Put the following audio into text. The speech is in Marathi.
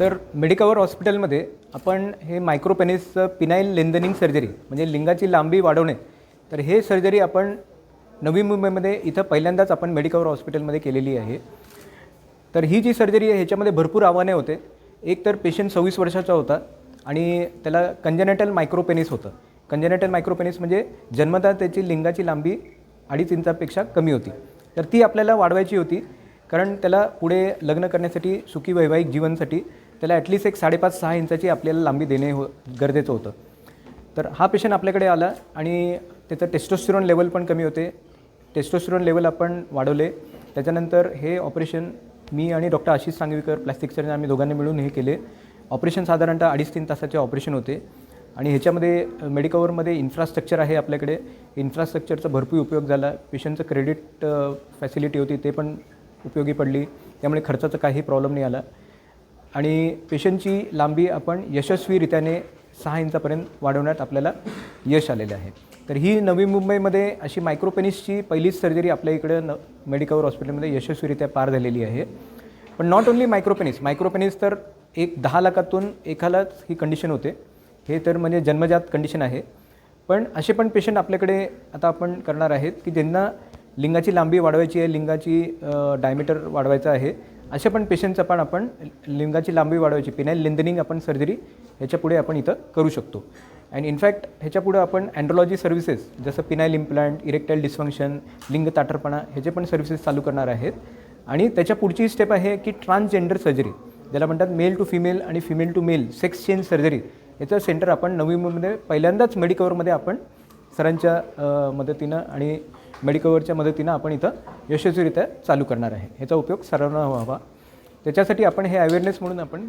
तर मेडिकवर हॉस्पिटलमध्ये आपण हे मायक्रोपेनिसचं पिनाईल लेंथनिंग सर्जरी म्हणजे लिंगाची लांबी वाढवणे, तर हे सर्जरी आपण नवी मुंबईमध्ये इथं पहिल्यांदाच आपण मेडिकवर हॉस्पिटलमध्ये केलेली आहे. तर ही जी सर्जरी आहे ह्याच्यामध्ये भरपूर आव्हाने होते. एक तर पेशंट 26 वर्षाचा होता आणि त्याला कंजेनेटल मायक्रोपेनिस होतं. कंजेनेटल मायक्रोपेनिस म्हणजे जन्मतः त्याची लिंगाची लांबी 2.5 इंचापेक्षा कमी होती. तर ती आपल्याला वाढवायची होती, कारण त्याला पुढे लग्न करण्यासाठी सुखी वैवाहिक जीवनसाठी त्याला ॲटलिस्ट एक 5.5-6 इंचाची आपल्याला लांबी देणे गरजेचं होतं. तर हा पेशंट आपल्याकडे आला आणि त्याचं टेस्टोस्टेरोन लेवल पण कमी होते. टेस्टोस्टेरोन लेवल आपण वाढवले. त्याच्यानंतर हे ऑपरेशन मी आणि doctor Ashish Sangvikar plastic surgeon आम्ही दोघांनी मिळून हे केले. ऑपरेशन साधारणतः 2.5-3 तासाचे ऑपरेशन होते आणि ह्याच्यामध्ये मेडिकवरमध्ये इन्फ्रास्ट्रक्चर आहे आपल्याकडे. इन्फ्रास्ट्रक्चरचा भरपूर उपयोग झाला. पेशंटचं क्रेडिट फॅसिलिटी होती ते पण उपयोगी पडली. त्यामुळे खर्चाचा काही प्रॉब्लेम नाही आला आणि पेशंटची लांबी आपण यशस्वीरित्याने 6 इंचापर्यंत वाढवण्यात आपल्याला यश आलेलं आहे. तर ही नवी मुंबईमध्ये अशी मायक्रोपेनिसची पहिलीच सर्जरी आपल्या इकडं मेडिकवर हॉस्पिटलमध्ये यशस्वीरित्या पार झालेली आहे. पण नॉट ओन्ली मायक्रोपेनिस तर एक 10 लाखातून एकालाच ही कंडिशन होते. हे तर म्हणजे जन्मजात कंडिशन आहे. पण असे पण पेशंट आपल्याकडे आता आपण करणार आहेत की ज्यांना लिंगाची लांबी वाढवायची आहे, लिंगाची डायमीटर वाढवायचं आहे. अशा पण पेशंटचं पण आपण लिंगाची लांबी वाढवायची पिनाईल लेंथनिंग आपण सर्जरी ह्याच्यापुढे आपण इथं करू शकतो. आणि इनफॅक्ट ह्याच्यापुढे आपण अँड्रोलॉजी सर्व्हिसेस जसं पिनाईल इम्प्लांट, इरेक्टाईल डिस्फंक्शन, लिंग ताठरपणा ह्याचे पण सर्व्हिसेस चालू करणार आहेत. आणि त्याच्या पुढची स्टेप आहे की ट्रान्सजेंडर सर्जरी, ज्याला म्हणतात मेल टू फिमेल आणि female to male sex change surgery. याचं सेंटर आपण नवी मुंबईमध्ये पहिल्यांदाच मेडिकवरमध्ये आपण सरांच्या मदतीनं आणि मेडिकवरच्या मदतीनं आपण इथं यशस्वीरित्या चालू करणार आहे. ह्याचा उपयोग सर्वांना व्हावा त्याच्यासाठी आपण हे अवेअरनेस म्हणून आपण